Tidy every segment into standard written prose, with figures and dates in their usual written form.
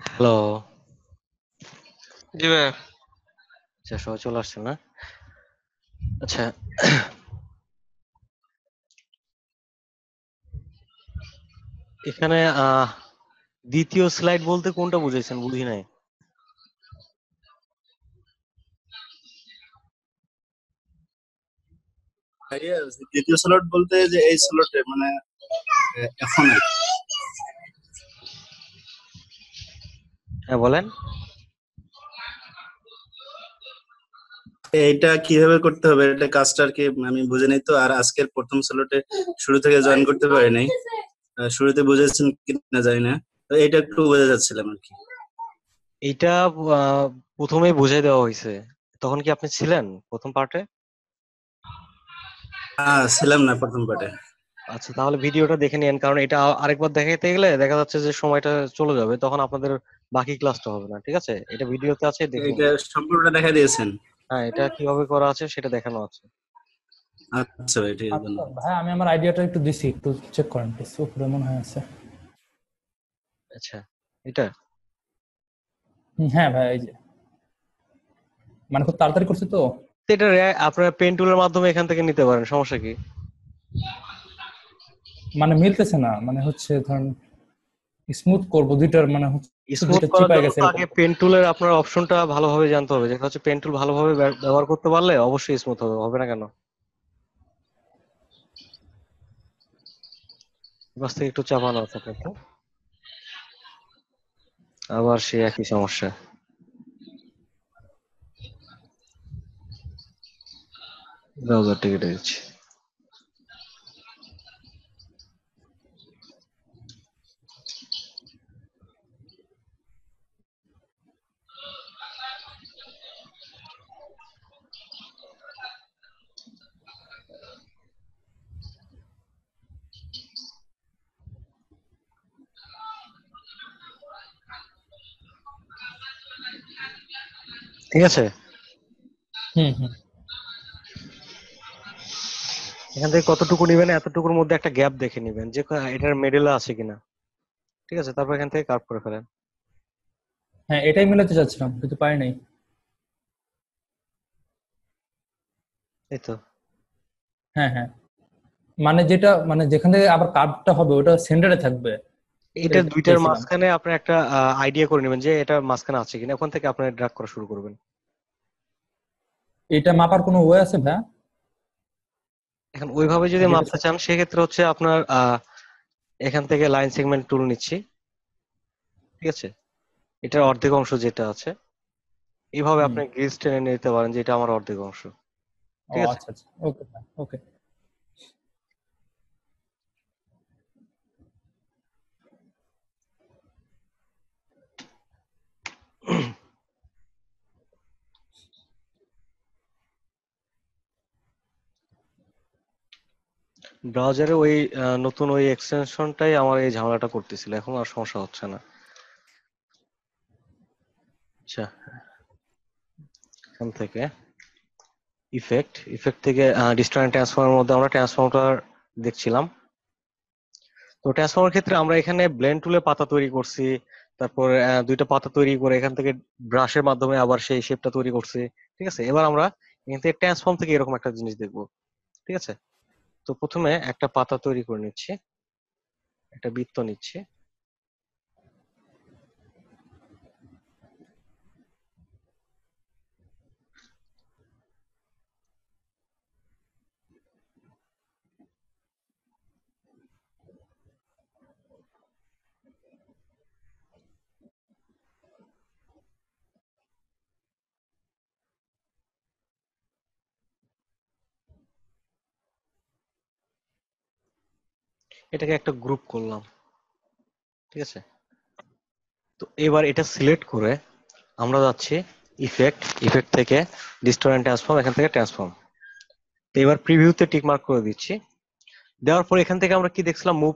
Hello. জি ভাই। আচ্ছা, সবাই চলে আসছে না? আচ্ছা, এখানে দ্বিতীয় স্লাইড বলতে কোনটা বুঝাইছেন? বুঝি নাই। ভাইয়া, দ্বিতীয় স্লট বলতে যে এই স্লটে মানে এখন আর কি। হ্যাঁ, বলেন। এইটা কিভাবে করতে হবে এটা কাজটা আর কি আমি বুঝে নাই তো। আর আজকের প্রথম স্লটে শুরু থেকে জয়েন করতে পারি নাই। শুরুতে বুঝেছেন কিনা জানি না, তো এটা একটু বোঝা যাচ্ছিলাম আর কি। এইটা প্রথমেই বুঝাই দেওয়া হয়েছে। তখন কি আপনি ছিলেন প্রথম পার্টে? ছিলাম না প্রথম পার্টে। আচ্ছা, তাহলে ভিডিওটা দেখে নিন, কারণ এটা আরেকবার দেখাতে গেলে দেখা যাচ্ছে যে সময়টা চলে যাবে, তখন আপনাদের বাকি ক্লাসটা হবে না। ঠিক আছে, এটা ভিডিওতে আছে, দেখে এটা নিন। সম্পূর্ণটা দেখা দিয়েছেন? হ্যাঁ, এটা কিভাবে করা আছে সেটা দেখানো আছে। আচ্ছা ভাই, ঠিক আছে, আচ্ছা ধন্যবাদ। ভাই, আমি আমার আইডিয়াটা একটু দিছি, একটু চেক করেন প্লিজ। উপরে মনে হয় আছে। আচ্ছা, এটা হ্যাঁ ভাই, এই যে মানে খুব তাড়াতাড়ি করছি তো। এটা আপনারা পেন টুলের মাধ্যমে এখান থেকে নিতে পারেন, সমস্যা কি? মানে মিলতেছে না, মানে হচ্ছে ধরেন স্মুথ করবো দুইটার, মানে হচ্ছে স্মুথ দুইটা করার চিপায় জন্য গেছে তো এরকম। আগে পেন টুলের আপনার অপশনটা ভালোভাবে জানতে হবে, যেটা হচ্ছে পেন টুল ভালোভাবে ব্যবহার করতে পারলে অবশ্যই স্মুথ হবে, হবে না কেন? বাস থেকে একটু চাপানো আছে আপনাকে, আবার সে একই সমস্যা। ব্রাউজারটা কেটে দিচ্ছি। ঠিক আছে, হুম হুম। এখান থেকে কতটুকু নিবেন, এতটুকুর মধ্যে একটা গ্যাপ দেখে নিবেন যে এটার মিডলে আছে কিনা। ঠিক আছে, তারপর এখান থেকে কাট করে ফেলেন। হ্যাঁ, এটাই মিলাতে চাচ্ছিলাম কিন্তু পারি নাই। এই তো। হ্যাঁ হ্যাঁ, মানে যেটা মানে যেখান থেকে আবার কাটটা হবে ওটা সেন্টারে থাকবে, এটা এটাই দুইটার চাইছিলাম। মাঝখানে আপনি একটা আইডিয়া করে নেবেন যে এটা মাঝখানে আছে কিনা, ওখান থেকে আপনি ড্রাগ করা শুরু করবেন। এটা মাপার কোনো ওয়ে আছে ভাই? এখন ওইভাবে যদি যেটা মাপতে চান সেক্ষেত্রে হচ্ছে আপনার এখান থেকে লাইন সেগমেন্ট টুল নিচ্ছি। ঠিক আছে, এটার অর্ধেক অংশ যেটা আছে, এইভাবে হুম। আপনি গ্রিজ টেনে নিতে পারেন যে এটা আমার অর্ধেক অংশ। ও ঠিক আছে, আচ্ছা আচ্ছা, ওকে ভাই, ওকে। ব্রাউজারে ওই নতুন ওই এক্সটেনশনটাই আমার এই ঝামেলাটা করতেছিল, এখন আর সমস্যা হচ্ছে না। আচ্ছা, এখান থেকে ইফেক্ট থেকে ডিস্ট্যান্ট ট্রান্সফর্মের মধ্যে আমরা ট্রান্সফর্মটা দেখছিলাম। তো ট্রান্সফর্মের ক্ষেত্রে আমরা এখানে ব্লেন্ড টুলে পাতা তৈরি করছি, তারপর দুইটা পাতা তৈরি করে এখান থেকে ব্রাশের মাধ্যমে আবার সেই শেপটা তৈরি করছি। ঠিক আছে, এবার আমরা এখান থেকে ট্রান্সফর্ম থেকে এরকম একটা জিনিস দেখবো। ঠিক আছে, তো প্রথমে একটা পাতা তৈরি করে নিচ্ছি, একটা বৃত্ত নিচ্ছি। এটাকে একটা গ্রুপ করলাম। ঠিক আছে, তো এবার এটা সিলেক্ট করে আমরা যাচ্ছি ইফেক্ট থেকে ডিস্টর্ট ট্রান্সফর্ম, এখান থেকে ট্রান্সফর্ম। তো এবার প্রিভিউতে টিক মার্ক করে দিচ্ছি। দেওয়ার পর এখান থেকে আমরা কি দেখছিলাম, মুভ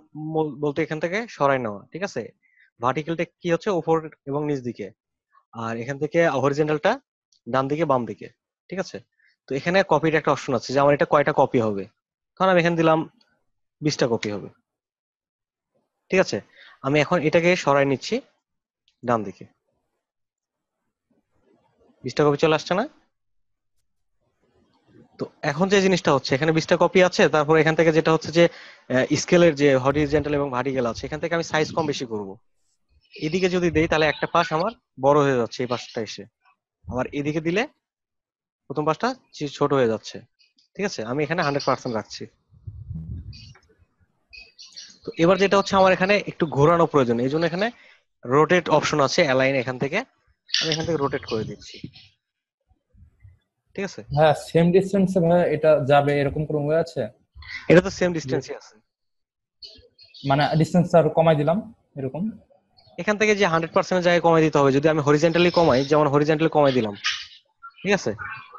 বলতে এখান থেকে সরাই নেওয়া। ঠিক আছে, ভার্টিক্যালটা কি হচ্ছে উপর এবং নিচ দিকে, আর এখান থেকে হরিজন্টালটা ডান দিকে বাম দিকে। ঠিক আছে, তো এখানে কপির একটা অপশন আছে যে আমার এটা কয়টা কপি হবে, কারণ আমি এখানে দিলাম 20টা কপি হবে। ঠিক আছে, আমি এখন এটাকে সরাই নিচ্ছি, ডান দিকে 20টা কপি চলে আসছে না? তো এখন যে জিনিসটা হচ্ছে এখানে 20টা কপি আছে, তারপর এখান থেকে যেটা হচ্ছে যে স্কেলের যে হরিজন্টাল এবং ভার্টিক্যাল আছে এখান থেকে আমি সাইজ কম বেশি করব। এদিকে যদি দেই তাহলে একটা পাশ আমার বড় হয়ে যাচ্ছে এই পাশটা এসে, আবার এদিকে দিলে প্রথম পাশটা ছোট হয়ে যাচ্ছে। ঠিক আছে, আমি এখানে 100% রাখছি। তো এবার যেটা হচ্ছে আমার এখানে একটু ঘোরানো প্রয়োজন, এই জন্য এখানে রোটেট অপশন আছে অ্যালাইন, এখান থেকে আমি এখান থেকে রোটেট করে দিচ্ছি। ঠিক আছে, হ্যাঁ সেম ডিসটেন্সে ভাই এটা যাবে এরকম কোনো ওয়ে আছে? এটা তো সেম ডিস্টেন্সই আছে। মানে ডিসটেন্স আর কমাই দিলাম এরকম? এখান থেকে যে 100% জায়গায় কমাই দিতে হবে, যদি আমি হরিজন্টালি কমাই, যেমন হরিজন্টালি কমাই দিলাম, ঠিক আছে,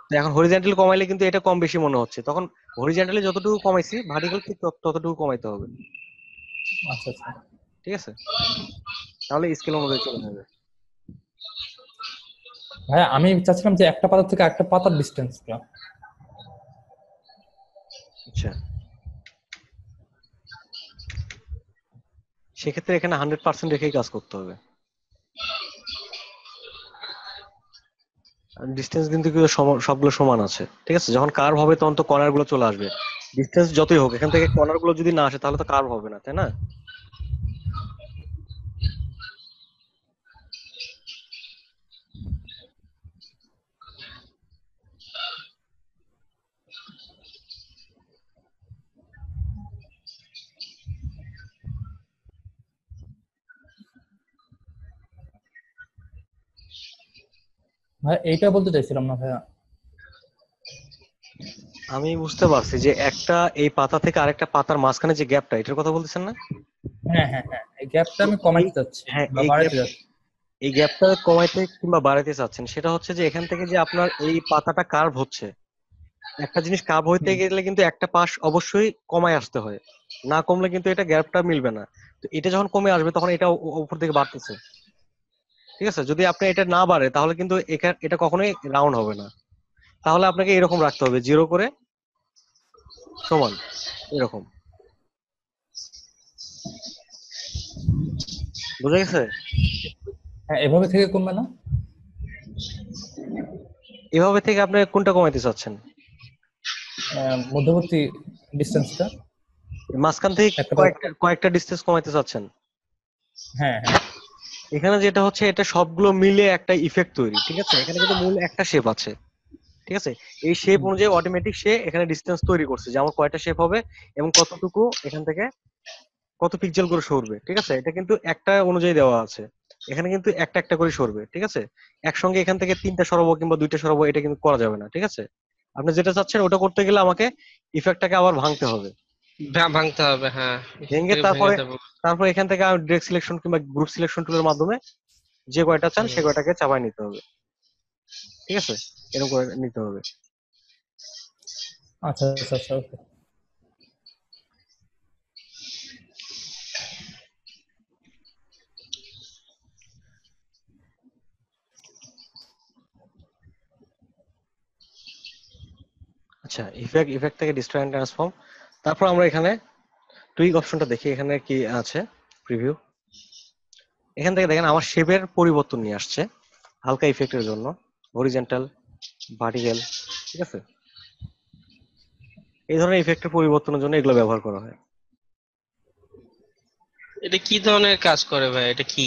তো এখন হরিজন্টালি কমাইলে কিন্তু এটা কম বেশি মনে হচ্ছে, তখন হরিজন্টালি যতটুকু কমাইছি ভার্টিক্যাল ঠিক ততটুকু কমাইতে হবে। আচ্ছা আচ্ছা। ঠিক আছে, তাহলে স্কেল অনুযায়ী চলে যাবে। ভাই আমি চাচ্ছিলাম যে একটা পাতা থেকে একটা পাতার ডিসটেন্সটা। আচ্ছা, সেক্ষেত্রে এখানে 100% রেখেই কাজ করতে হবে। ডিস্টেন্স কিন্তু সবগুলো সমান আছে। ঠিক আছে, যখন কার্ভ হবে তখন তো কর্নার গুলো চলে আসবে। ডিস্টেন্স যতই হোক এখান থেকে কর্নার গুলো যদি না আসে তাহলে তো কার্ভ হবে না, তাই না? ভাই এইটা বলতে চাইছিলাম না ভাইয়া। আমি বুঝতে পারছি যে একটা এই পাতা থেকে আরেকটা পাতার মাঝখানে যে গ্যাপটা, এটার কথা বলতেছেন না? হ্যাঁ হ্যাঁ হ্যাঁ, এই গ্যাপটা তো আমি এই কমাইতে চাচ্ছি হ্যাঁ বা বাড়াইতে চাচ্ছি। এই গ্যাপটা কমাইতে কিংবা বাড়াইতে চাচ্ছেন, সেটা হচ্ছে যে এখান থেকে যে আপনার এই পাতাটা কার্ভ হচ্ছে, একটা জিনিস কার্ভ হইতে হুম। গেলে কিন্তু একটা পাশ অবশ্যই কমায় আসতে হয়, না কমলে কিন্তু এটা গ্যাপটা মিলবে না। তো এটা যখন কমে আসবে তখন এটা উপর থেকে বাড়তেছে। ঠিক আছে, যদি আপনি এটা না বাড়ে তাহলে কিন্তু এটা কখনোই রাউন্ড হবে না। তাহলে আপনাকে এরকম রাখতে হবে, 0 করে সমান এরকম। বুঝা গেছে? হ্যাঁ এভাবে থেকে কমবে না? এভাবে থেকে আপনি কোনটা কমাইতে চাচ্ছেন? মধ্যবর্তী ডিসটেন্সটা। মাঝখান থেকে একটা কয়েকটা কয়েকটা ডিসটেন্স কমাইতে চাচ্ছেন? হ্যাঁ হ্যাঁ। এখানে যেটা হচ্ছে এটা সবগুলো মিলে একটা ইফেক্ট তৈরি। ঠিক আছে, এখানে কিন্তু মূল একটা শেপ আছে। ঠিক আছে, এই শেপ অনুযায়ী অটোমেটিক সে এখানে ডিসটেন্স তৈরি করছে যে আমার কয়টা শেপ হবে এবং কতটুকু এখান থেকে কত পিক্সেল করে সরবে। ঠিক আছে, এটা কিন্তু একটা অনুযায়ী দেওয়া আছে, এখানে কিন্তু একটা একটা করে সরবে। ঠিক আছে, একসঙ্গে এখান থেকে 3টা সরাবো কিংবা 2টা সরাবো এটা কিন্তু করা যাবে না। ঠিক আছে, আপনি যেটা চাচ্ছেন ওটা করতে গেলে আমাকে ইফেক্টটাকে আবার ভাঙতে হবে। ভাঙতে হবে, হ্যাঁ। এখান ভেঙে থেকে ভেঙে তারপরে দেবো। তারপর এখান থেকে আমি ডিরেক্ট সিলেকশন কিংবা গ্রুপ সিলেকশন টুলের মাধ্যমে যে কয়টা চান সে হুম। কয়টাকে চাপাই নিতে হবে। ঠিক আছে, এরকম করে নিতে হবে। আচ্ছা আচ্ছা আচ্ছা okay. আচ্ছা, ইফেক্ট থেকে ডিস্ট্রয় এন্ড ট্রান্সফর্ম। তারপর আমরা এখানে টুইক অপশনটা দেখি, এখানে কি আছে প্রিভিউ। এখান থেকে দেখেন আমার শেপের পরিবর্তন নিয়ে আসছে হালকা ইফেক্টের জন্য, হরিজন্টাল, ভার্টিক্যাল। ঠিক আছে, এই ধরনের ইফেক্টের পরিবর্তনের জন্য এগুলো ব্যবহার করা হয়। এটা কি ধরনের কাজ করে ভাই? এটা কি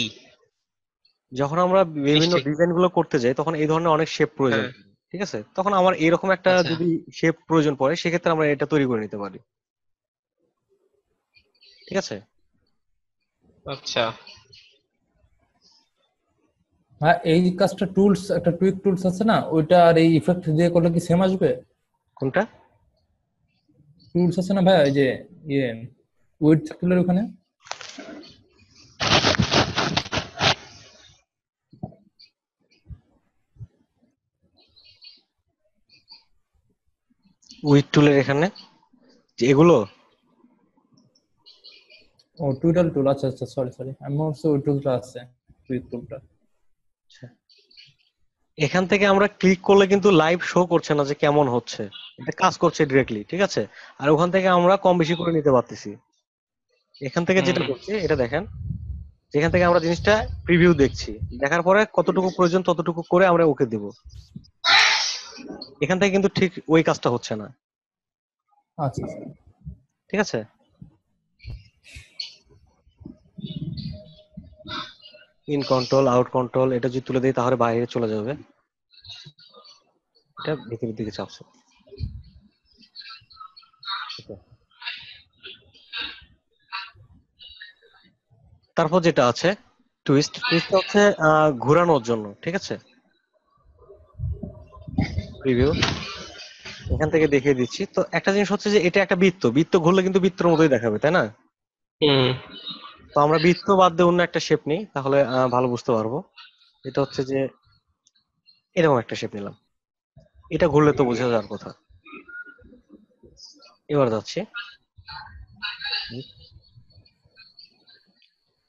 যখন আমরা বিভিন্ন মিস্টেক? ডিজাইন গুলো করতে যাই তখন এই ধরনের অনেক শেপ প্রয়োজন হ্যাঁ। পড়ে। ঠিক আছে, তখন আমার এরকম একটা আচ্ছা যদি শেপ প্রয়োজন পড়ে সেক্ষেত্রে আমরা এটা তৈরি করে নিতে পারি। ঠিক আছে, আচ্ছা। হ্যাঁ এই কাজটা টুলস, একটা টুইক টুলস আছে না, ওইটা আর এই ইফেক্ট দিয়ে করলে কি সেম আসবে? কোনটা? টুলস আছে না ভাই, ওই যে ইয়ে উইডথ টুলের ওখানে। উইথ টুলের এখানে যে এগুলো ও টুইটাল টুল, আচ্ছা আচ্ছা সরি সরি, আমি ভাবছি ওই টুলটা আছে, টুইক টুলটা। এখান থেকে আমরা ক্লিক করলে কিন্তু লাইভ শো করছে না যে কেমন হচ্ছে, এটা কাজ করছে ডিরেক্টলি। ঠিক আছে, আর ওখান থেকে আমরা কম বেশি করে নিতে পারতেছি। এখান থেকে যেটা হুম। করছে এটা দেখেন, যেখান থেকে আমরা জিনিসটা প্রিভিউ দেখছি, দেখার পরে কতটুকু প্রয়োজন ততটুকু করে আমরা ওকে দেব। এখান থেকে কিন্তু ঠিক ওই কাজটা হচ্ছে না, আচ্ছা ঠিক আছে? ইন কন্ট্রোল আউট কন্ট্রোল এটা যদি তুলে দিই তাহলে বাইরে চলে যাবে, এটা ভিতরের দিকে চাপছে। তারপর যেটা আছে টুইস্ট, টুইস্ট হচ্ছে ঘোরানোর জন্য, ঠিক আছে? প্রিভিউ এখান থেকে দেখিয়ে দিচ্ছি। তো একটা জিনিস হচ্ছে যে এটা একটা বৃত্ত, বৃত্ত ঘুরলে কিন্তু বৃত্তের মতোই দেখাবে, তাই না? হুম। তো আমরা বৃত্ত বাদ দিয়ে অন্য একটা শেপ নিই, তাহলে ভালো বুঝতে পারবো। এটা হচ্ছে যে এরকম একটা শেপ নিলাম, এটা ঘুরলে তো বোঝা যাওয়ার কথা। এবার যাচ্ছি,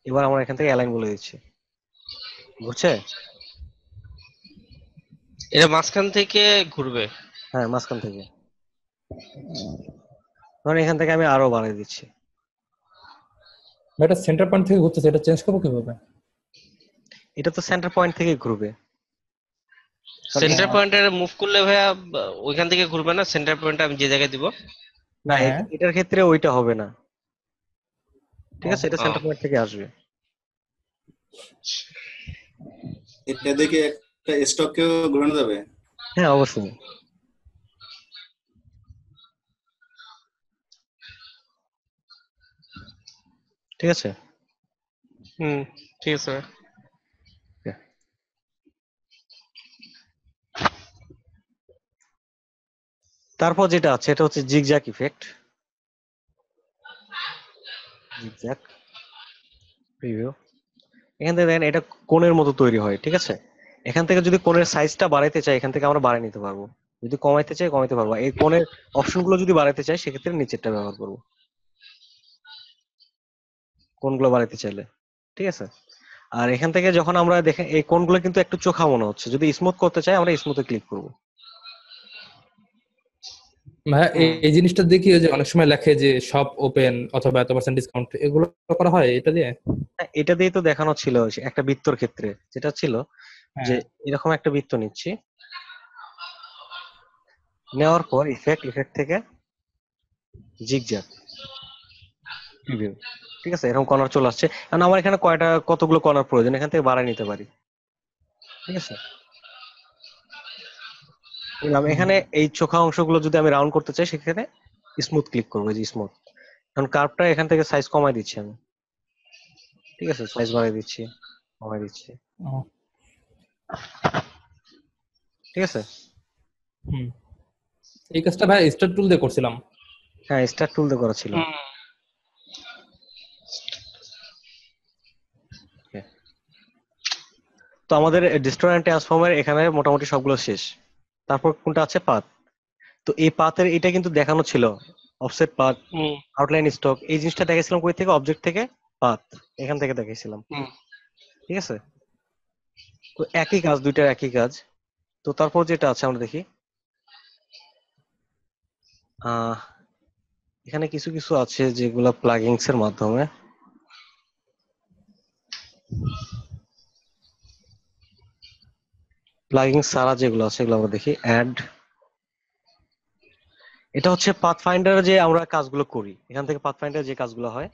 এবার আমরা এখান থেকে অ্যালাইন বলে দিচ্ছি, ঘুরছে? এটা মাঝখান থেকে ঘুরবে। হ্যাঁ মাঝখান থেকে, ধরেন এখান থেকে আমি আরো বাড়িয়ে দিচ্ছি। ভাই, এটা সেন্টার পয়েন্ট থেকে ঘুরতেছে, এটা চেঞ্জ করবো কিভাবে? এটা তো সেন্টার পয়েন্ট থেকেই ঘুরবে। সেন্টার পয়েন্টের মুভ করলে ভাইয়া ওইখান থেকে ঘুরবে না, সেন্টার পয়েন্ট আমি যে জায়গায় দিব। না হ্যাঁ এটার ক্ষেত্রে ওইটা হবে না, ঠিক আছে? এটা ও, সেন্টার পয়েন্ট থেকে আসবে। এটা দেখে একটা স্টককেও ঘোরানো যাবে। হ্যাঁ অবশ্যই। ঠিক আছে। হুম, ঠিক আছে ভাইয়া। Yeah. তারপর যেটা আছে এটা হচ্ছে জিগজ্যাগ ইফেক্ট। জিগজ্যাগ প্রিভিউ, এখান থেকে দেখেন এটা কোণের মতো তৈরি হয়, ঠিক আছে? এখান থেকে যদি কোণের সাইজটা বাড়াইতে চাই এখান থেকে আমরা বাড়িয়ে নিতে পারবো, যদি কমাইতে চাই কমাইতে পারবো। এই কোণের অপশনগুলো যদি বাড়াইতে চাই সেক্ষেত্রে নিচেরটা ব্যবহার করবো, কোণগুলো বাড়াইতে চাইলে, ঠিক আছে? আর এখান থেকে যখন আমরা দেখেন এই কোণগুলো কিন্তু একটু চোখা মনে হচ্ছে, যদি স্মুথ করতে চাই আমরা স্মুথে ক্লিক করবো। ভাই, হুম। এই জিনিসটা দেখি যে অনেক সময় লেখে যে শপ ওপেন অথবা এত পার্সেন্ট ডিসকাউন্ট, এগুলো করা হয় এটা দিয়ে? হ্যাঁ, এটা দিয়ে তো দেখানো ছিল একটা বৃত্তর ক্ষেত্রে, যেটা ছিল যে হ্যাঁ এরকম একটা বৃত্ত নিচ্ছি, নেওয়ার পর ইফেক্ট, ইফেক্ট থেকে জিগজ্যাগ প্রিভিউ, ঠিক আছে? এরকম কর্নার চলে আসছে। কারণ আমার এখানে কতগুলো কর্নার প্রয়োজন, এখান থেকে বাড়ায় নিতে পারি, ঠিক আছে? নিলাম। এখানে এই চোখা অংশগুলো যদি আমি রাউন্ড করতে চাই সেখানে স্মুথ ক্লিক করবো, এই যে স্মুথ। এখন কার্ভটা এখান থেকে সাইজ কমাই দিচ্ছি আমি, ঠিক আছে? সাইজ বাড়াই দিচ্ছি, কমাই দিচ্ছি, ও, ঠিক আছে? হুম। এই কাজটা ভাই স্টার টুল দিয়ে করছিলাম। হ্যাঁ স্টার্ট টুল দিয়ে করা ছিল। হুম। Okay. তো আমাদের ডিস্ট্রয় এন্ড ট্রান্সফর্মের এখানে মোটামুটি সবগুলো শেষ। তারপর কোনটা আছে? পাথ। তো এই পাথের এটা কিন্তু দেখানো ছিল অফসেট পাথ, হুম। আউটলাইন স্টক, এই জিনিসটা দেখেছিলাম কই থেকে? অবজেক্ট থেকে, পাথ এখান থেকে দেখেছিলাম, হুম। ঠিক আছে? তো একই কাজ, দুইটার একই কাজ। তো তারপর যেটা আছে আমরা দেখি, আহ এখানে কিছু কিছু আছে যেগুলা প্লাগিংস এর মাধ্যমে, প্লাগিংস ছাড়া যেগুলো আছে সেগুলো আমরা দেখি। অ্যাড, এটা হচ্ছে পাথফাইন্ডার যে আমরা কাজগুলো করি, এখান থেকে পাথফাইন্ডার যে কাজগুলো হয়,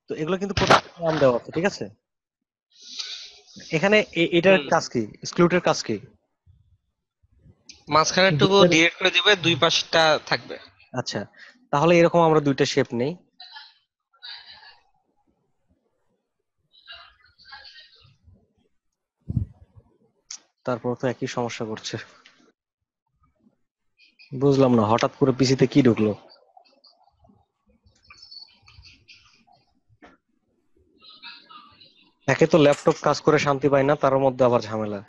তো এগুলো কিন্তু প্রত্যেকটা নাম দেওয়া আছে, ঠিক আছে? এখানে এটার হুম। কাজ কি? স্ক্লুটের কাজ কি? মাঝখানেরটুকু বৃত্তের- ডিলিট করে দিবে, দুই পাশটা থাকবে। আচ্ছা, তাহলে এরকম আমরা দুইটা শেপ নেই। তারপর তো একই সমস্যা করছে, বুঝলাম না হঠাৎ করে পিসিতে কি ঢুকলো। একে তো ল্যাপটপ কাজ করে শান্তি পায় না, তার মধ্যে আবার ঝামেলা।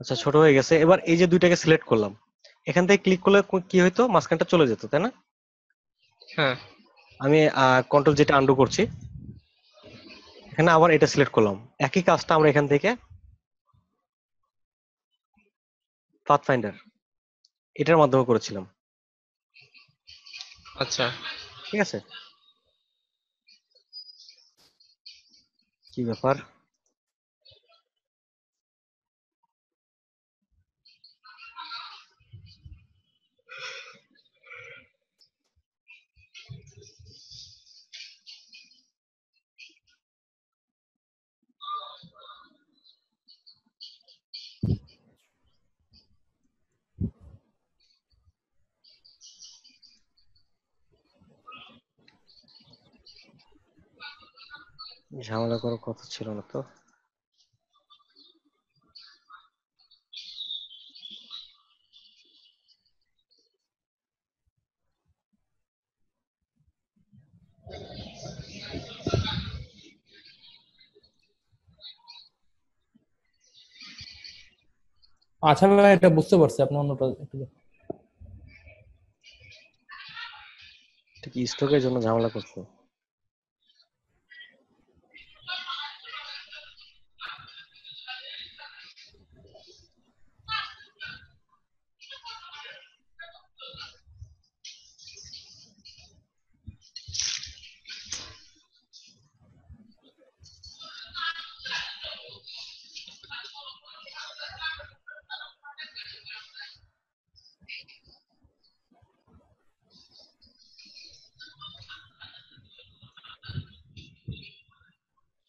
আচ্ছা ছোট হয়ে গেছে। এবার এই যে দুইটাকে সিলেক্ট করলাম, এখান থেকে ক্লিক করলে কি হইতো? মাঝখানটা চলে যেত, তাই না? হ্যাঁ। আমি কন্ট্রোল যেটা আন্ডু করছি, এখানে আবার এটা সিলেক্ট করলাম, একই কাজটা আমরা এখান থেকে পাথফাইন্ডার এটার মাধ্যমে করেছিলাম। আচ্ছা, ঠিক আছে? কি ব্যাপার? ঝামেলা করার কথা ছিল না তো। আচ্ছা ভাই, এটা বুঝতে পারছি, আপনি অন্যটা একটু ঠিক স্টকের জন্য ঝামেলা করছো।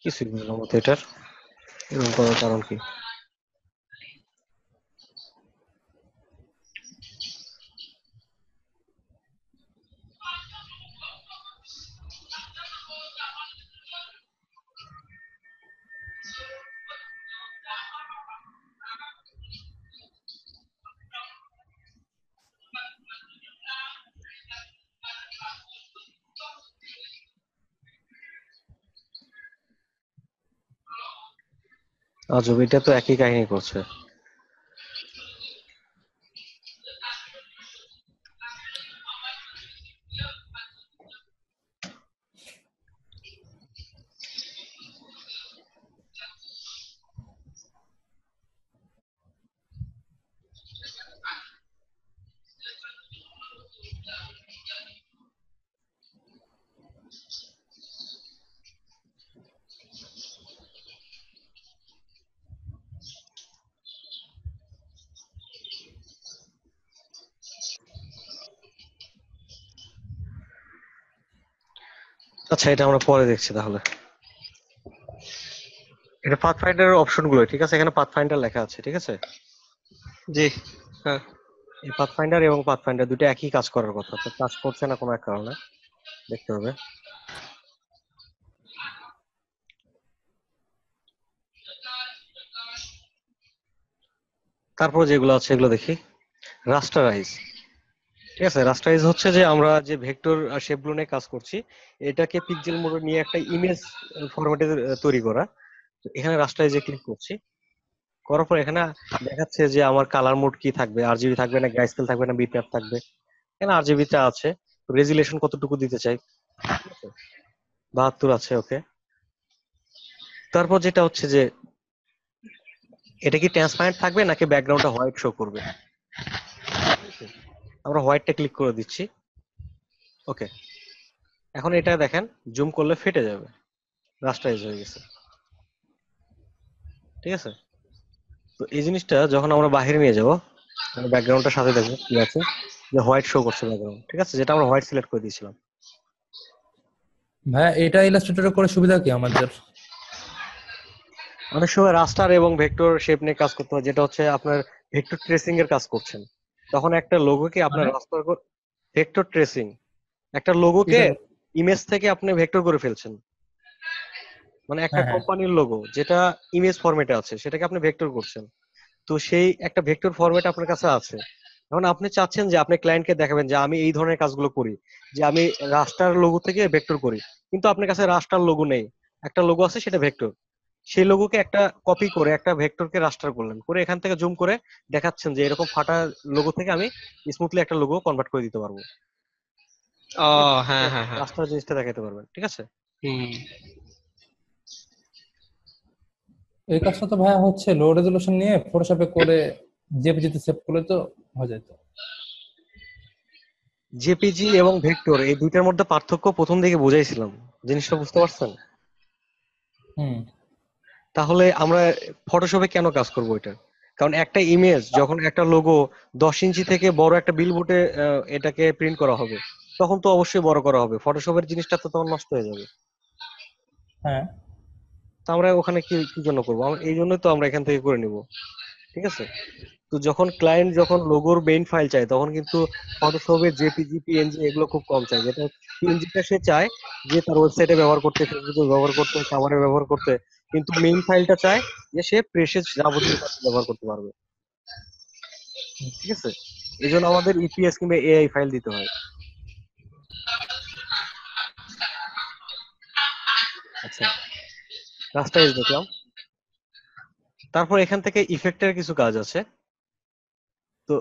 কিছুই বুঝলাম না তো এটার, এরকম করার কারণ কি? আজব, এটা তো একই কাহিনী করছে। আচ্ছা, এটা আমরা পরে দেখছি তাহলে। এটা পাথফাইন্ডারের অপশন গুলো, ঠিক আছে? এখানে পাথফাইন্ডার লেখা আছে, ঠিক আছে? জি, হ্যাঁ। এই পাথফাইন্ডার এবং পাথফাইন্ডার দুটো একই কাজ করার কথা, তো কাজ করছে না কোনো এক কারণে, দেখতে হবে। তারপর যেগুলো আছে এগুলো দেখি। রাস্টারাইজ, ঠিক আছে? রাস্টারাইজ হচ্ছে যে আমরা যে ভেক্টর শেপগুলো নিয়ে কাজ করছি, এটাকে পিক্সেল মোডে নিয়ে একটা ইমেজ ফরম্যাটে তৈরি করা। তো এখানে রাস্টারাইজে ক্লিক করছি, করার পর এখানে দেখাচ্ছে যে আমার কালার মোড কি থাকবে, আরজিবি থাকবে না গ্রাইস্কেল থাকবে না বিটম্যাপ থাকবে। এখানে আরজিবি টা আছে, রেজুলেশন কতটুকু দিতে চাই, ঠিক আছে? 72 আছে, ওকে। তারপর যেটা হচ্ছে যে এটা কি ট্রান্সপারেন্ট থাকবে নাকি ব্যাকগ্রাউন্ডটা হোয়াইট শো করবে। আমরা হোয়াইটটা ক্লিক করে দিচ্ছি, ওকে। এখন এটা দেখেন, জুম করলে ফেটে যাবে, রাস্টারাইজ হয়ে গেছে, ঠিক আছে? তো এই জিনিসটা যখন আমরা বাইরে নিয়ে যাব, ব্যাকগ্রাউন্ডটার সাথে দেখবো কি আছে, যে হোয়াইট শো করছে ব্যাকগ্রাউন্ড, ঠিক আছে? যেটা আমরা হোয়াইট সিলেক্ট করে দিয়েছিলাম। ভাইয়া, এটা ইলাস্ট্রেটরে করে সুবিধা কি আমাদের? অনেক সময় রাস্টার এবং ভেক্টর শেপ নিয়ে কাজ করতে হয়, যেটা হচ্ছে আপনার ভেক্টর ট্রেসিং এর কাজ করছেন, তখন একটা লোগোকে আপনার মানে রাস্টার ভেক্টর ট্রেসিং, একটা লোগোকে এটা, ইমেজ থেকে আপনি ভেক্টর করে ফেলছেন। মানে একটা হ্যাঁ হ্যাঁ, কোম্পানির লোগো যেটা ইমেজ ফরম্যাটে আছে সেটাকে আপনি ভেক্টর করছেন। তো সেই একটা ভেক্টর ফরম্যাট আপনার কাছে আছে। এখন আপনি চাচ্ছেন যে আপনি ক্লায়েন্টকে দেখাবেন যে আমি এই ধরনের কাজগুলো করি, যে আমি রাস্টার লোগো থেকে ভেক্টর করি, কিন্তু আপনার কাছে রাস্টার লোগো নেই, একটা লোগো আছে সেটা ভেক্টর। সেই লোগোকে একটা কপি করে একটা ভেক্টরকে রাস্টার করলেন, করে এখান থেকে জুম করে দেখাচ্ছেন যে এরকম ফাটা লোগো থেকে আমি স্মুথলি একটা লোগো কনভার্ট করে দিতে পারবো। ও, হ্যাঁ হ্যাঁ হ্যাঁ। রাস্টার জিনিসটা দেখাতে পারবেন, ঠিক আছে? হুম। এই কাজটা তো ভাইয়া হচ্ছে লো রেজলিউশন নিয়ে ফটোশপে করে জেপিজিতে সেভ করলে তো হয়ে যেত। জেপিজি এবং ভেক্টর এই দুইটার মধ্যে পার্থক্য প্রথম দিকে বুঝাইছিলাম, জিনিসটা বুঝতে পারছেন? হুম। তাহলে আমরা ফটোশপে কেন কাজ করব এটা? কারণ একটা ইমেজ যখন একটা লোগো 10 ইঞ্চি থেকে বড় একটা বিলবোর্ডে এটাকে প্রিন্ট করা হবে, তখন তো অবশ্যই বড় করা হবে, ফটোশপের জিনিসটা তো তখন নষ্ট হয়ে যাবে। হ্যাঁ। তো আমরা ওখানে কি কি জন্য করবো? এই জন্যই তো আমরা এখান থেকে করে নিব, ঠিক আছে? তো যখন ক্লায়েন্ট যখন লোগোর মেইন ফাইল চায় তখন কিন্তু ফটোশপে জেপিজি পিএনজি এগুলো খুব কম চায়, যেটা পিএনজিটা সে চায় যে তার ওয়েবসাইটে ব্যবহার করতে, ফেসবুকে ব্যবহার করতে, খাবারে ব্যবহার করতে, কিন্তু মেইন ফাইলটা চায় যে সে প্রেসেস যাবতীয় কাজে ব্যবহার করতে পারবে, ঠিক আছে? এই জন্য আমাদের ইপিএস কিংবা এআই ফাইল দিতে হয়। আচ্ছা, রাস্টাইজ দেখলাম। তারপর এখান থেকে ইফেক্টের কিছু কাজ আছে, তো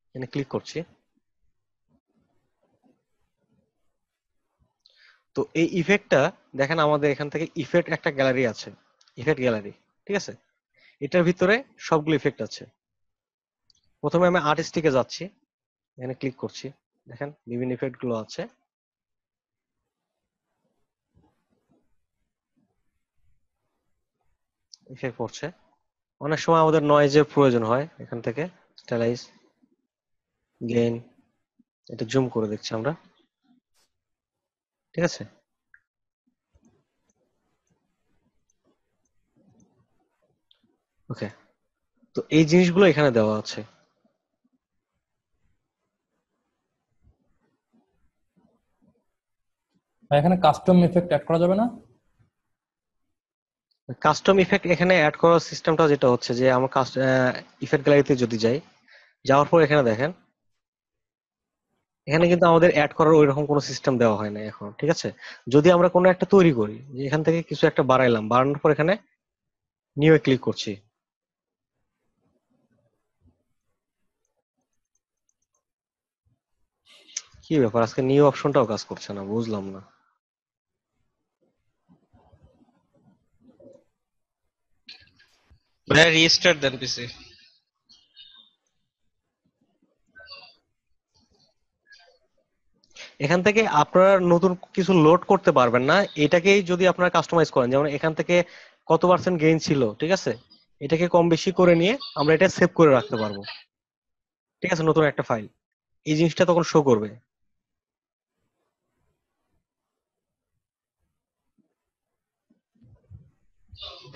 এখানে ক্লিক করছি। তো এই ইফেক্টটা দেখেন, আমাদের এখান থেকে ইফেক্ট একটা গ্যালারি আছে, ইফেক্ট গ্যালারি, ঠিক আছে? এটার ভিতরে সবগুলো ইফেক্ট আছে। প্রথমে আমি আর্টিস্টিকে যাচ্ছি, এখানে ক্লিক করছি, দেখেন বিভিন্ন ইফেক্ট গুলো আছে। ইফেক্ট পড়ছে, অনেক সময় আমাদের নয়েজের প্রয়োজন হয়, এখান থেকে স্টাইলাইজ, গেইন, এটা জুম করে দেখছি আমরা, ঠিক আছে? ওকে, তো এই জিনিসগুলো এখানে দেওয়া আছে। আর এখানে কাস্টম ইফেক্ট অ্যাড করা যাবে না? কাস্টম ইফেক্ট এখানে অ্যাড করার সিস্টেমটা যেটা হচ্ছে যে আমার ইফেক্ট গ্যালারিতে যদি যাই, যাওয়ার পর এখানে দেখেন, এখানে কিন্তু আমাদের অ্যাড করার ওইরকম কোনো সিস্টেম দেওয়া হয় না এখন, ঠিক আছে? যদি আমরা কোনো একটা তৈরি করি, যে এখান থেকে কিছু একটা বাড়াইলাম, বাড়ানোর পর এখানে নিউ এ ক্লিক করছি, কি ব্যাপার আজকে নিউ অপশনটাও কাজ করছে না, বুঝলাম না। ভাইয়া রিস্টার্ট দেন পিসি। এখান থেকে আপনারা নতুন কিছু লোড করতে পারবেন না, এটাকেই যদি আপনারা কাস্টমাইজ করেন, যেমন এখান থেকে কত পার্সেন্ট গেইন ছিল, ঠিক আছে, এটাকে কম বেশি করে নিয়ে আমরা এটা সেভ করে রাখতে পারবো, ঠিক আছে? নতুন একটা ফাইল, এই জিনিসটা তখন শো করবে।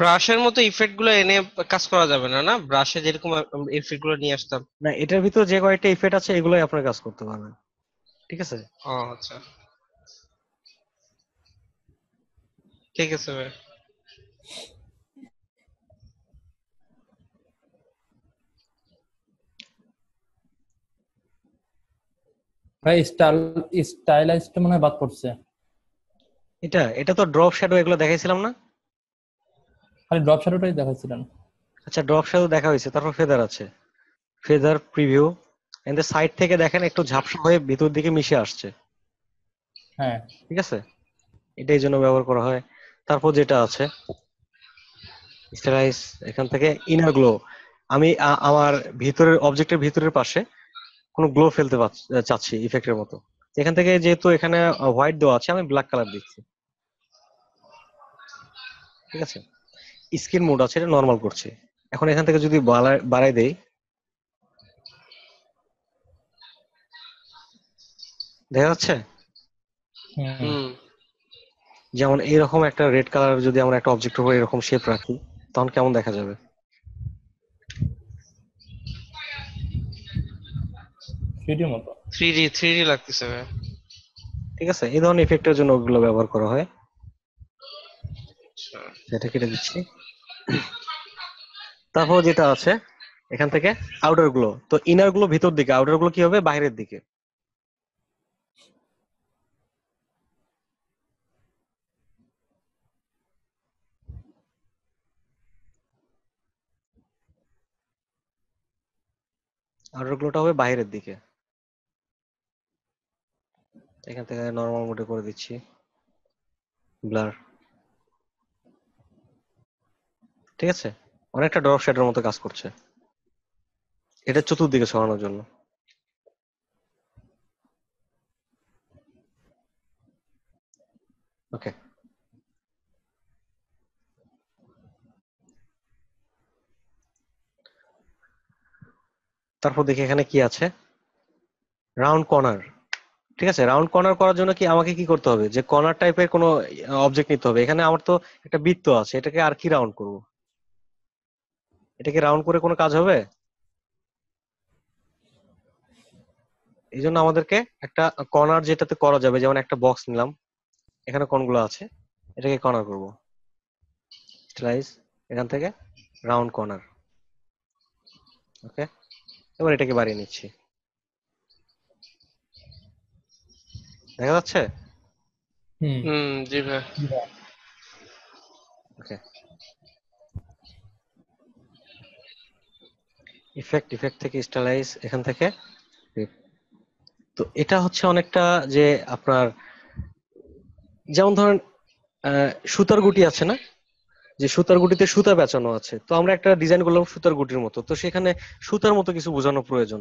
ব্রাশের মতো ইফেক্ট গুলো এনে কাজ করা যাবে না, না ব্রাশে যেরকম ইফেক্ট গুলো নিয়ে আসতাম? না, এটার ভিতর যে কয়েকটা ইফেক্ট আছে এগুলোই আপনার কাজ করতে পারবেন, ঠিক আছে? ও আচ্ছা, ঠিক আছে ভাই। ভাই স্টাইলাইজটা মনে হয় বাদ পড়ছে। এটা তো ড্রপ শ্যাডো এগুলো দেখাইছিলাম না? খালি ড্রপ শ্যাডোটাই দেখাচ্ছিলেন। আচ্ছা, ড্রপ শ্যাডো দেখা হয়েছে, তারপর ফেদার আছে, ফেদার প্রিভিউ, এন্ড সাইড থেকে দেখেন একটু ঝাপসা হয়ে ভিতর দিকে মিশে আসছে, হ্যাঁ। ঠিক আছে? এটা এই জন্য ব্যবহার করা হয়। তারপর যেটা আছে স্টাইলাইজ, এখান থেকে ইনার গ্লো, আমি আমার ভিতরের অবজেক্টের ভিতরের পাশে কোনো গ্লো ফেলতে চাচ্ছি ইফেক্টের মতো, এখান থেকে যেহেতু এখানে হোয়াইট দেওয়া আছে আমি ব্ল্যাক কালার দিচ্ছি, ঠিক আছে? স্কিন মোড আছে, এটা নর্মাল করছি। এখন এখান থেকে যদি বাড়াই দেই, দেখা যাচ্ছে হুম। হুম। যেমন এইরকম একটা রেড কালার যদি আমরা একটা অবজেক্টের উপর এরকম শেপ রাখি, তখন কেমন দেখা যাবে? 3D মতো। 3D লাগতেছে ভাই। ঠিক আছে, এই ধরনের ইফেক্টের জন্য ওগুলো ব্যবহার করা হয়। আচ্ছা। সেটা কেটে দিচ্ছি। তারপর যেটা আছে এখান থেকে আউটার গুলো, তো ইনার গুলো ভিতর দিকে, আউটার গুলো কি হবে বাইরের দিকে। আউটার গুলোটা হবে বাইরের দিকে, এখান থেকে নরমাল মোডে করে দিচ্ছি, ব্লার, ঠিক আছে? অনেকটা ড্রপ শ্যাডোর মতো কাজ করছে, এটা চতুর্দিকে ছড়ানোর জন্য। ওকে, তারপর দেখি এখানে কি আছে, রাউন্ড কর্নার। ঠিক আছে, রাউন্ড কর্নার করার জন্য কি আমাকে কি করতে হবে, যে কর্নার টাইপের কোনো অবজেক্ট নিতে হবে। এখানে আমার তো একটা বৃত্ত আছে, এটাকে আর কি রাউন্ড করব, এটাকে রাউন্ড করে কোনো কাজ হবে? এই জন্য আমাদেরকে একটা কর্নার যেটাতে করা যাবে, যেমন একটা বক্স নিলাম, এখানে কোনগুলো আছে, এটাকে কর্নার করব, স্লাইস, এখান থেকে রাউন্ড কর্নার। ওকে, এবার এটাকে বাড়িয়ে নিচ্ছি, দেখা যাচ্ছে? হুম। জি ভাই। ওকে, ইফেক্ট থেকে স্টাইলাইজ, এখান থেকে flip। তো এটা হচ্ছে অনেকটা যে আপনার, যেমন ধরেন সুতার গুটি আছে না, যে সুতার গুটিতে সুতা পেঁচানো আছে, তো আমরা একটা ডিজাইন করলাম সুতার গুটির মতো, তো সেখানে সুতার মতো কিছু বোঝানো প্রয়োজন।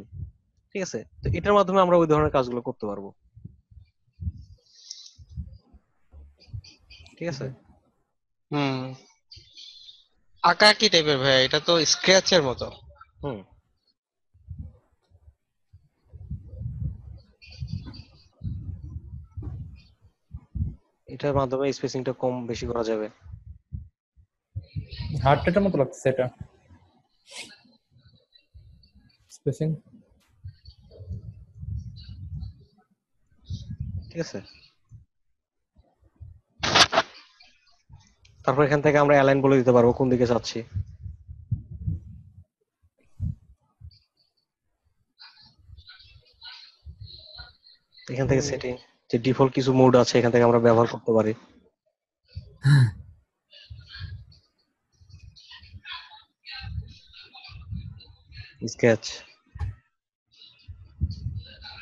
ঠিক আছে, তো এটার মাধ্যমে আমরা ওই ধরনের কাজগুলো করতে পারবো। ঠিক আছে, হুম, আঁকা কি টাইপের ভাই? এটা তো স্ক্র্যাচের মতো। হুম, এটার মাধ্যমে স্পেসিংটা কম বেশি করা যাবে। হার্ট রেটের মতো লাগছে এটা স্পেসিং। ঠিক আছে, তারপর এখান থেকে আমরা অ্যালাইন বলে দিতে পারবো কোন দিকে যাচ্ছি। এখান থেকে সেটিং, যে ডিফল্ট কিছু মোড আছে এখান থেকে আমরা ব্যবহার করতে পারি। স্কেচ,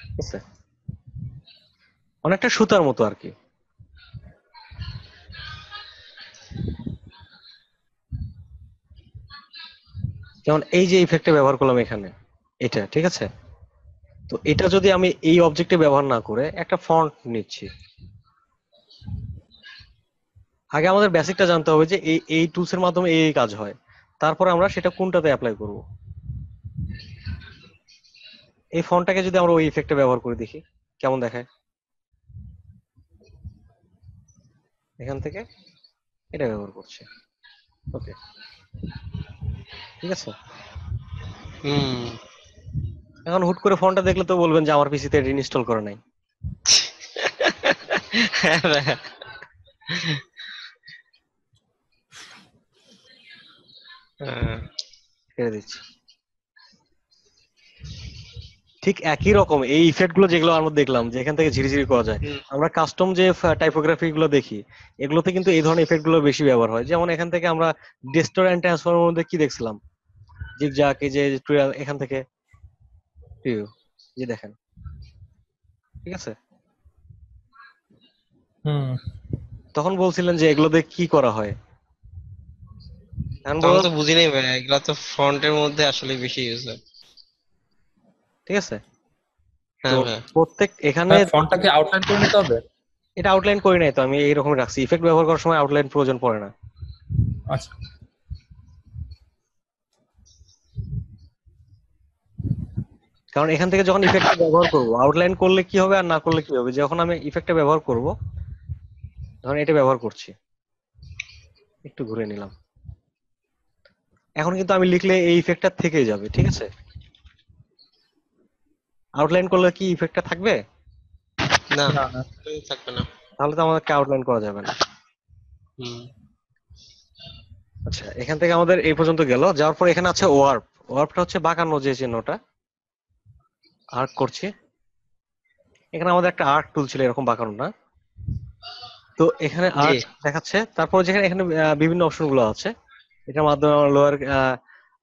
ঠিক আছে, অনেকটা সুতার মতো আর কি। যেমন এই যে ইফেক্টটা ব্যবহার করলাম এখানে, এটা ঠিক আছে, তো এটা যদি আমি এই অবজেক্টে ব্যবহার না করে একটা ফন্ট নিচ্ছি, আগে আমাদের বেসিকটা জানতে হবে যে এই টুলস এর মাধ্যমে এই কাজ হয়, তারপরে আমরা সেটা কোনটাতে অ্যাপ্লাই করব। এই ফন্টটাকে যদি আমরা ওই ইফেক্টে ব্যবহার করে দেখি কেমন দেখায়, এখান থেকে এটা ব্যবহার করছে। ওকে, ঠিক আছে, হুম। এখন হুট করে ফন্টটা দেখলে তো বলবেন যে আমার পিসিতে এটা ইনস্টল করে নাই। হ্যাঁ ভাই। হ্যাঁ। ছেড়ে দিচ্ছি। ঠিক একই রকম এই ইফেক্ট গুলো যেগুলো আমরা দেখলাম যে এখান থেকে ঝিরিঝিরি করা যায়, হুম, আমরা কাস্টম যে টাইপোগ্রাফি গুলো দেখি, এগুলোতে কিন্তু এই ধরনের ইফেক্ট গুলো বেশি ব্যবহার হয়। যেমন এখান থেকে আমরা ডিস্টর এন্ড ট্রান্সফর্মের মধ্যে কি দেখছিলাম, জিগজ্যাগ, এই যে টুয়াল, এখান থেকে প্রিভিউ, যে দেখেন, ঠিক আছে, হুম। তখন বলছিলেন যে এগুলো দিয়ে কি করা হয়, এখন তো আমরা তো বুঝি নাই ভাই, এগুলা তো ফ্রন্টের মধ্যে আসলে বেশি ইউজ হয়। ঠিক আছে, তো হ্যাঁ ভাই। প্রত্যেক এখানে ফন্টটাকে আউটলাইন করে নিতে হবে। এটা আউটলাইন করি নাই তো, আমি এইরকম রাখছি, ইফেক্ট ব্যবহার করার সময় আউটলাইন প্রয়োজন পড়ে না। আচ্ছা। কারণ এখান থেকে যখন ইফেক্টটা ব্যবহার করব, আউটলাইন করলে কি হবে আর না করলে কি হবে, যখন আমি ইফেক্টটা ব্যবহার করব, ধরুন এটা ব্যবহার করছি, একটু ঘুরে নিলাম, এখন কিন্তু আমি লিখলে এই ইফেক্টটা থেকেই যাবে। ঠিক আছে, আউটলাইন করলে কি ইফেক্টটা থাকবে? না, না না। থাকবে না। তাহলে তো আমাদেরকে আউটলাইন করা যাবে না। হুম। আচ্ছা, এখান থেকে আমাদের এই পর্যন্ত গেল, যাওয়ার পর এখানে আছে ওয়ার্প। ওয়ার্পটা হচ্ছে বাঁকানো যে চিহ্নটা, আর্ক করছি। এখানে আমাদের একটা আর্ক টুল ছিল এরকম বাঁকানো না, তো এখানে জি। আর্ক দেখাচ্ছে। তারপর যেখানে এখানে বিভিন্ন অপশন গুলো আছে, এটার মাধ্যমে লোয়ার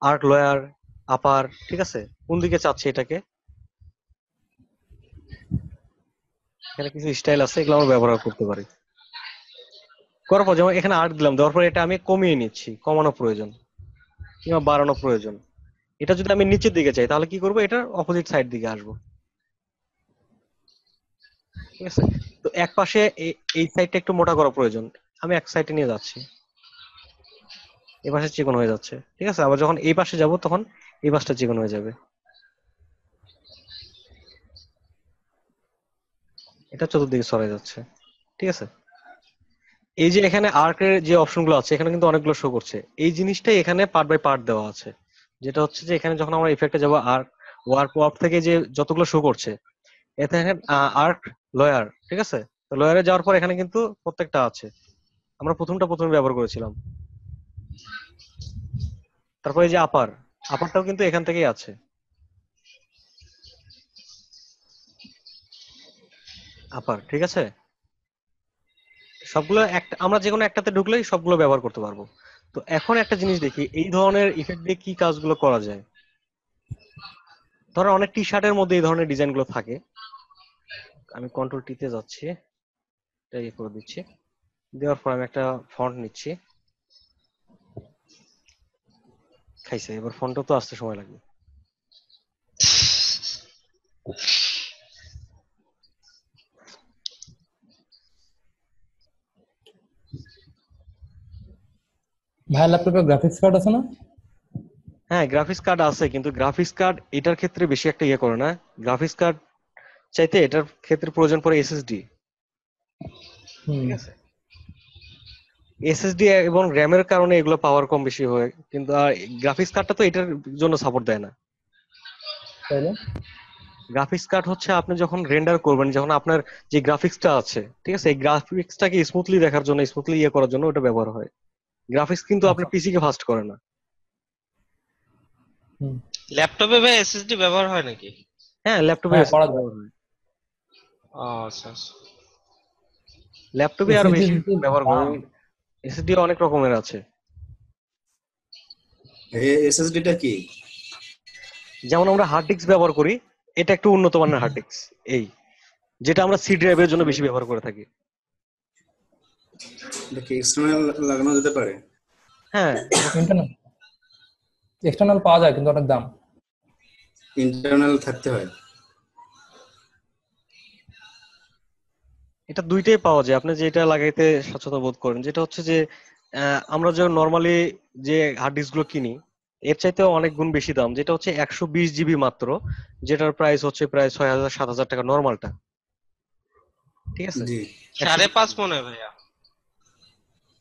আর্ক, লোয়ার, আপার, ঠিক আছে, কোন দিকে চাচ্ছি এটাকে, এখানে কিছু স্টাইল আছে, এগুলো আমরা ব্যবহার করতে পারি। করার পর যেমন এখানে আর্ক দিলাম, দেওয়ার পর এটা আমি কমিয়ে নিচ্ছি, কমানো প্রয়োজন কিংবা বাড়ানো প্রয়োজন। এটা যদি আমি নিচের দিকে চাই তাহলে কি করবো, এটার অপোজিট সাইড দিকে আসবো। ঠিক আছে। তো এক পাশে এই সাইডটা একটু মোটা করা প্রয়োজন, আমি এক সাইডে নিয়ে যাচ্ছি, এই পাশে চিকন হয়ে যাচ্ছে, ঠিক আছে। আবার যখন এই পাশে যাব তখন এই পাশটা চিকন হয়ে যাবে। এটা চতুর্দিকে সরে যাচ্ছে, ঠিক আছে। এই যে এখানে আর্কের যে অপশনগুলো আছে এখানে কিন্তু অনেকগুলো শো করছে, এই জিনিসটাই এখানে পার্ট বাই পার্ট দেওয়া আছে। যেটা হচ্ছে যে এখানে যখন আমরা ইফেক্টে যাব আর্ক ওয়ার্ক ওয়ার্ক থেকে যে যতগুলো শো করছে এতে আর্ক লয়ার, ঠিক আছে। তো লয়ারে যাওয়ার পর এখানে কিন্তু প্রত্যেকটা আছে, আমরা প্রথমে ব্যবহার করেছিলাম। তারপরে এই যে আপারটাও কিন্তু এখান থেকেই আছে, আপার, ঠিক আছে। সবগুলো একটা আমরা যে কোনো একটাতে ঢুকলেই সবগুলো ব্যবহার করতে পারবো। তো এখন একটা জিনিস দেখি এই ধরনের ইফেক্ট দিয়ে কি কাজগুলো করা যায়। ধরো অনেক টি শার্টের মধ্যে এই ধরনের ডিজাইন গুলো থাকে, আমি কন্ট্রোল টিতে যাচ্ছি, এটা ইয়ে করে দিচ্ছি, দেওয়ার পর আমি একটা ফন্ট নিচ্ছি, খাইছে। এবার ফন্টও তো আসতে সময় লাগবে। ভাইয়া ল্যাপটপে গ্রাফিক্স কার্ড আছে না? হ্যাঁ গ্রাফিক্স কার্ড আছে, কিন্তু গ্রাফিক্স কার্ড এটার ক্ষেত্রে বেশি একটা ইয়ে করে না। গ্রাফিক্স কার্ড চাইতে এটার ক্ষেত্রে প্রয়োজন পড়ে এসএসডি, হুম। ঠিক আছে। এসএসডি এবং র্যামের কারণে এগুলো পাওয়ার কম বেশি হয়, কিন্তু গ্রাফিক্স কার্ডটা তো এটার জন্য সাপোর্ট দেয় না। তাইলে গ্রাফিক্স কার্ড হচ্ছে আপনি যখন রেন্ডার করবেন, যখন আপনার যে গ্রাফিক্সটা আছে, ঠিক আছে, এই গ্রাফিক্সটাকে স্মুথলি দেখার জন্য, স্মুথলি ইয়ে করার জন্য ওটা ব্যবহার হয়। গ্রাফিক্স কিন্তু আপনার আচ্ছা। পিসি কে ফাস্ট করে না। হুম। ল্যাপটপে ভাই এসএসডি ব্যবহার হয় নাকি? হ্যাঁ ল্যাপটপে হ্যাঁ করা যায়। ব্যবহার হয়, ও আচ্ছা আচ্ছা। ল্যাপটপে আরো এসএসডি বেশি ব্যবহার করে। দাম। এসএসডি অনেক রকমের আছে, এসএসডি টা কি? যেমন আমরা হার্ড ডিস্ক ব্যবহার করি, এটা একটু উন্নত মানের হার্ড ডিস্ক, এই যেটা আমরা সি ড্রাইভের জন্য বেশি ব্যবহার করে থাকি। এটা কি এক্সটার্নাল লাগানো যেতে পারে? হ্যাঁ ইন্টারনাল এক্সটার্নাল পাওয়া যায় কিন্তু অনেক দাম। ইন্টারনাল থাকতে হয়? এটা দুইটাই পাওয়া যায়, আপনি যেটা লাগাইতে স্বাচ্ছন্দ্য বোধ করেন। যেটা হচ্ছে যে আমরা যে নর্মালি যে হার্ড ডিস্ক গুলো কিনি এর চাইতে অনেক গুণ বেশি দাম, যেটা হচ্ছে 120 জিবি মাত্র, যেটার প্রাইস হচ্ছে প্রায় 6,000 7,000 টাকা নর্মালটা, ঠিক আছে। জি। 5.5 মনে হয় ভাইয়া।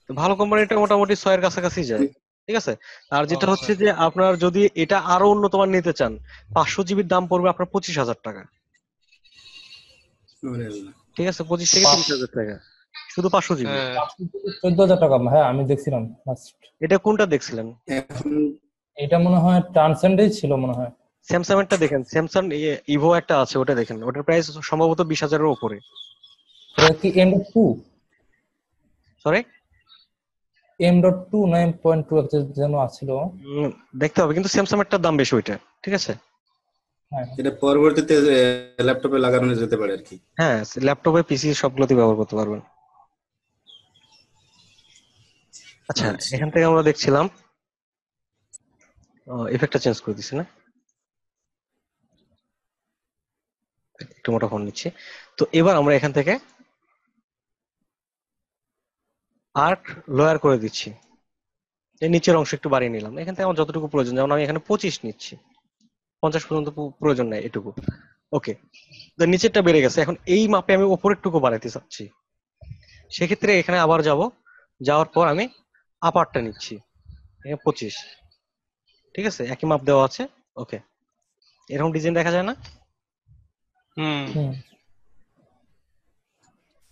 ভালো কোম্পানিটা মোটামুটি 6 এর কাছাকাছি যায়, ঠিক আছে। আর যেটা আচ্ছা। হচ্ছে যে আপনার যদি এটা আরো উন্নত মান নিতে চান 500 জিবির দাম পড়বে আপনার 25,000 টাকা, ওরে আল্লাহ। ঠিক আছে, 25 থেকে 30,000 টাকা শুধু 500 জিবি। হ্যাঁ 14,000 টাকা হ্যাঁ আমি দেখছিলাম লাস্ট। এটা কোনটা দেখছিলেন? এখন এটা মনে হয় ট্রান্সেন্ডেই ছিল মনে হয়। স্যামসাং এরটা দেখেন, স্যামসাং ইভো একটা আছে, ওটা দেখেন, ওটার প্রাইস সম্ভবত 20,000-এর উপরে। এটা কি M.2 সরি, M.2 না M.2 যেন আছিল। দেখতে হবে, কিন্তু স্যামসাং এরটার দাম বেশি ওইটা, ঠিক আছে। হ্যাঁ এটা পরবর্তীতে ল্যাপটপে লাগানো যেতে পারে আর কি। হ্যাঁ ল্যাপটপে পিসি সবগুলোতে ব্যবহার করতে পারবেন। আচ্ছা আচ্ছা। এখান থেকে আমরা দেখছিলাম ইফেক্টটা চেঞ্জ করে দিছি না, একটু মোটা ফোন নিচ্ছি। তো এবার আমরা এখান থেকে আর্ক লোয়ার করে দিচ্ছি, এই নিচের অংশ একটু বাড়িয়ে নিলাম। এখান থেকে আমার যতটুকু প্রয়োজন, যেমন আমি এখানে 25 নিচ্ছি, 50 পর্যন্ত প্রয়োজন নাই এটুকু। ওকে, তো নিচেরটা বেড়ে গেছে, এখন এই মাপে আমি উপরের টুকু বাড়াইতে চাচ্ছি। সেক্ষেত্রে এখানে আবার যাওয়ার পর আমি আপারটা নিচ্ছি, 25, ঠিক আছে, একই মাপ দেওয়া আছে। ওকে, এরকম ডিজাইন দেখা যায় না? হুম। হুম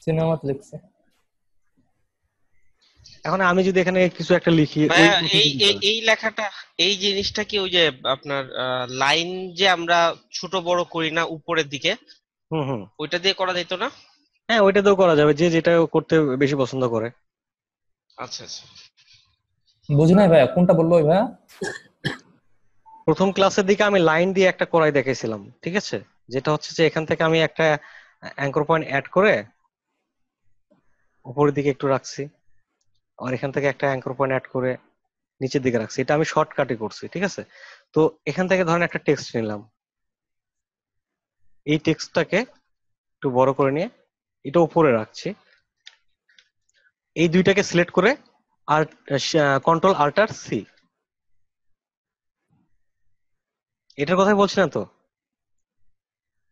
সিনেমাতে দেখছি। এখন আমি যদি এখানে কিছু একটা লিখি, ওই ভাইয়া প্রসেসিং এই এই টা। এই লেখাটা, এই জিনিসটা কি ওই যে আপনার লাইন যে আমরা ছোট বড় করি না উপরের দিকে, হুম হুম, ওইটা দিয়ে করা যেত না? হ্যাঁ ওইটাতেও করা যাবে, যে যেটা করতে বেশি পছন্দ করে। আচ্ছা আচ্ছা। বুঝি নাই ভাইয়া কোনটা বললো ওই ভাইয়া? প্রথম ক্লাসের দিকে আমি লাইন দিয়ে একটা করাই দেখাইছিলাম, ঠিক আছে। যেটা হচ্ছে যে এখান থেকে আমি একটা অ্যাঙ্কর পয়েন্ট অ্যাড করে উপরের দিকে একটু রাখছি, আর এখান থেকে একটা অ্যাঙ্কর পয়েন্ট অ্যাড করে নিচের দিকে রাখছি। এটা আমি শর্টকাটে করছি, ঠিক আছে। তো এখান থেকে ধরেন একটা টেক্সট নিলাম, এই টেক্সটটাকে একটু বড় করে নিয়ে এটা উপরে রাখছি। এই দুইটাকে সিলেক্ট করে আর কন্ট্রোল আল্টার সি, এটার কথাই বলছিলেন তো?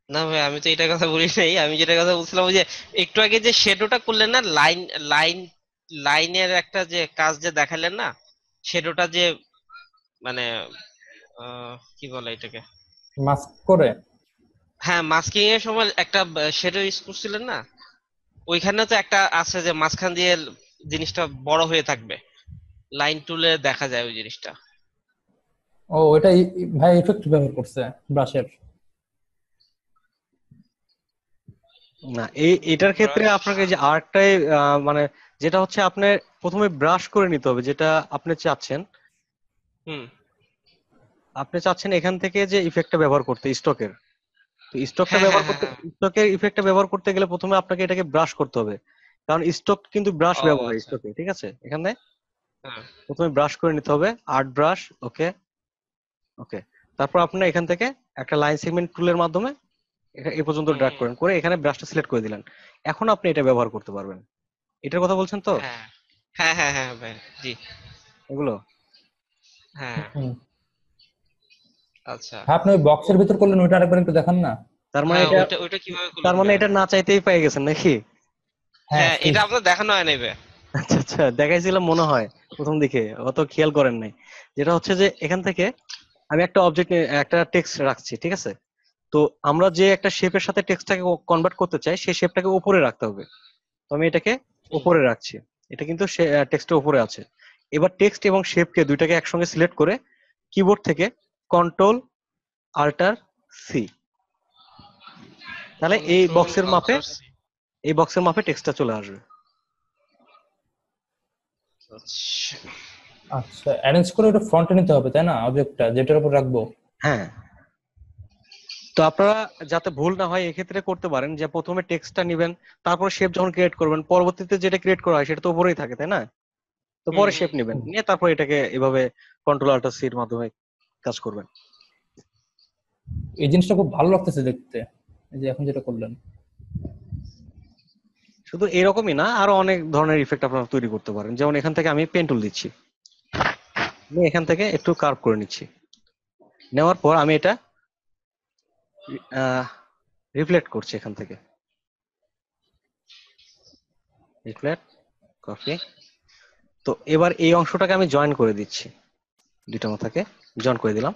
না ভাই, আমি তো এটার কথা বলি নাই। আমি যেটা কথা বলছিলাম ওই যে একটু আগে যে শ্যাডোটা করলেন না, লাইন লাইন লাইনের একটা যে কাজ যে দেখালেন না, শ্যাডোটা যে মানে কি বলে এটাকে, মাস্ক করে। হ্যাঁ মাস্কিং এর সময় একটা শ্যাডো ইউজ করছিলেন না, ওইখানে তো একটা আছে যে মাঝখান দিয়ে জিনিসটা বড় হয়ে থাকবে, লাইন টুলে দেখা যায় ওই জিনিসটা। ও এটা ভাই ইফেক্ট ব্যবহার করছে ব্রাশের। না, এটার ক্ষেত্রে ব্রাশ। আপনাকে যে আর্টটাই মানে যেটা হচ্ছে আপনি প্রথমে ব্রাশ করে নিতে হবে, যেটা আপনি চাচ্ছেন। হুম। আপনি চাচ্ছেন এখান থেকে যে ইফেক্টটা ব্যবহার করতে স্টকের, তো স্টকটা হ্যাঁ হ্যাঁ ব্যবহার হ্যাঁ করতে, হ্যাঁ। স্টকের ইফেক্টটা ব্যবহার করতে গেলে প্রথমে আপনাকে এটাকে ব্রাশ করতে হবে, কারণ স্টক কিন্তু ব্রাশ ও ব্যবহার হয় আচ্ছা। স্টকে, ঠিক আছে? এখানে হ্যাঁ। প্রথমে ব্রাশ করে নিতে হবে, আর্ট ব্রাশ। ওকে, ওকে। তারপর আপনারা এখান থেকে একটা লাইন সেগমেন্ট টুলের মাধ্যমে এ পর্যন্ত হুম ড্র্যাগ হুম। করেন, করে এখানে ব্রাশটা সিলেক্ট করে দিলেন। এখন আপনি এটা ব্যবহার করতে পারবেন। এটার কথা বলছেন তো? হ্যাঁ হ্যাঁ হ্যাঁ হ্যাঁ ভাই, জি। এগুলো হ্যাঁ। হুম। আচ্ছা। হ্যাঁ, আপনি ওই বক্সের ভিতর করলেন, ওইটা আরেকবার একটু দেখান না। তার মানে হ্যাঁ, এটা, ওইটা ওইটা কিভাবে তার করলেন মানে ভাই? এটা না চাইতেই পেয়ে গেছেন নাকি? হ্যাঁ হ্যাঁ, এটা আপনার দেখানো হয় নাই ভাই। আচ্ছা আচ্ছা, দেখাইছিলাম মনে হয় প্রথম দিকে, অত খেয়াল করেন নাই। যেটা হচ্ছে যে এখান থেকে আমি একটা অবজেক্ট, একটা টেক্সট রাখছি, ঠিক আছে? তো আমরা যে একটা শেপের সাথে টেক্সটটাকে কনভার্ট করতে চাই, সেই শেপটাকে উপরে রাখতে হবে। তো আমি এটাকে হুম। উপরে রাখছি, এটা কিন্তু টেক্সটের উপরে আছে। এবার টেক্সট এবং শেপকে দুইটাকে একসঙ্গে সিলেক্ট করে কিবোর্ড থেকে কন্ট্রোল আল্টার সি, তাহলে এই কন্ট্রোল বক্সের মাপে, আল্টার সি। এই বক্সের মাপে টেক্সটটা চলে আসবে। আচ্ছা। আচ্ছা, অ্যারেঞ্জ করে ওটা ফ্রন্টে নিতে হবে তাই না, অবজেক্টটা যেটার উপর রাখবো? হ্যাঁ, তো আপনারা যাতে ভুল না হয় এক্ষেত্রে করতে পারেন যে প্রথমে টেক্সটটা নেবেন, তারপর শেপ যখন ক্রিয়েট করবেন পরবর্তীতে যেটা ক্রিয়েট করা হয় সেটা তো উপরেই থাকে, তাই না? তো হুম পরে হুম। শেপ নেবেন, নিয়ে তারপর এটাকে এভাবে কন্ট্রোল আল্টার সি এর মাধ্যমে কাজ করবেন। এই জিনিসটা খুব ভালো লাগতেছে দেখতে, এই যে এখন যেটা করলেন। শুধু এরকমই না, আরো অনেক ধরনের ইফেক্ট আপনারা তৈরি করতে পারেন। যেমন এখান থেকে আমি পেন টুল দিচ্ছি, আমি এখান থেকে একটু কার্ভ করে নিচ্ছি, নেওয়ার পর আমি এটা রিফ্লেক্ট করছি এখান থেকে, রিফ্লেক্ট, কপি। তো এবার এই অংশটাকে আমি জয়েন করে দিচ্ছি, দুইটা মাথাকে জয়েন করে দিলাম।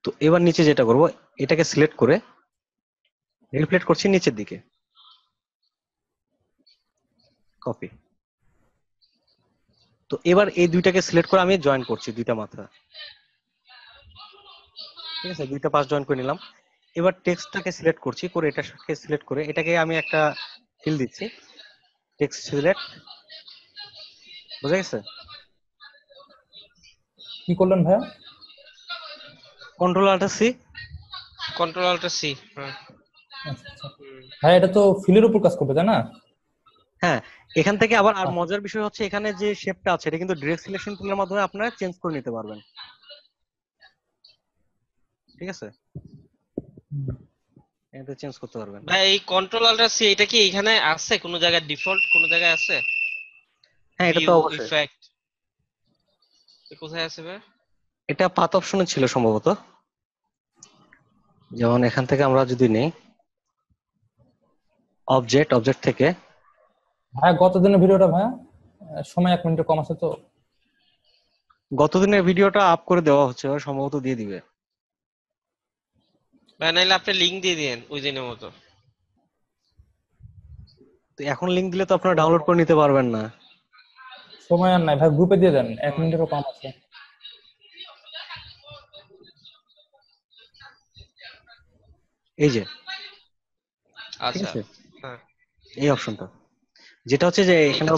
তো এবার নিচে যেটা করব, এটাকে সিলেক্ট করে রিফ্লেক্ট করছি নিচের দিকে, কপি। তো এবার এই দুইটাকে সিলেক্ট করে আমি জয়েন করছি দুইটা মাথা, ঠিক আছে? দুইটা পাশ জয়েন করে নিলাম। এবার টেক্সটটাকে সিলেক্ট করছি, করে এটাকে সিলেক্ট করে এটাকে আমি একটা ফিল দিচ্ছি, টেক্সট সিলেক্ট, বুঝা গেছে? কি করলেন ভাইয়া? Control alt C. Control alt C. হ্যাঁ। আচ্ছা আচ্ছা। হুম। ভাই এটা তো ফিলের উপর কাজ করবে তাই না? হ্যাঁ, এখান থেকে আবার আর মজার বিষয় হচ্ছে এখানে যে শেপটা আছে এটা কিন্তু ডিরেক্ট সিলেকশন টুলের মাধ্যমে আপনারা চেঞ্জ করে নিতে পারবেন, ঠিক আছে? এটা চেঞ্জ করতে পারবেন। ভাই এই কন্ট্রোল আল্টার সি এটা কি এখানে আছে কোনো জায়গায়, ডিফল্ট কোনো জায়গায় আছে? হ্যাঁ, এটা তো ভিউ অবশ্যই। ইফেক্ট কোথায় আছে ভাই? এটা পাথ অপশনে ছিল সম্ভবত। যেমন এখান থেকে আমরা যদি নেই অবজেক্ট, অবজেক্ট থেকে ভাইয়া গত দিনের ভিডিওটা ভাইয়া, সময় 1 মিনিটের কম আছে তো। গতদিনের ভিডিওটা আপ করে দেওয়া হচ্ছে, ওরা সম্ভবত দিয়ে দিবে। ভাই নাইলে আপনি লিংক দিয়ে দিন ওই দিনের মতো। তো এখন লিংক দিলে তো আপনারা ডাউনলোড করে নিতে পারবেন না। সময় আর নাই ভাই, গ্রুপে দিয়ে দেন, 1 সময় নেই। মিনিটেরও কম আছে। এই যে, ঠিক আচ্ছা। আছে, হ্যাঁ। এই অপশনটা যেটা হচ্ছে যে এটা এখানে তো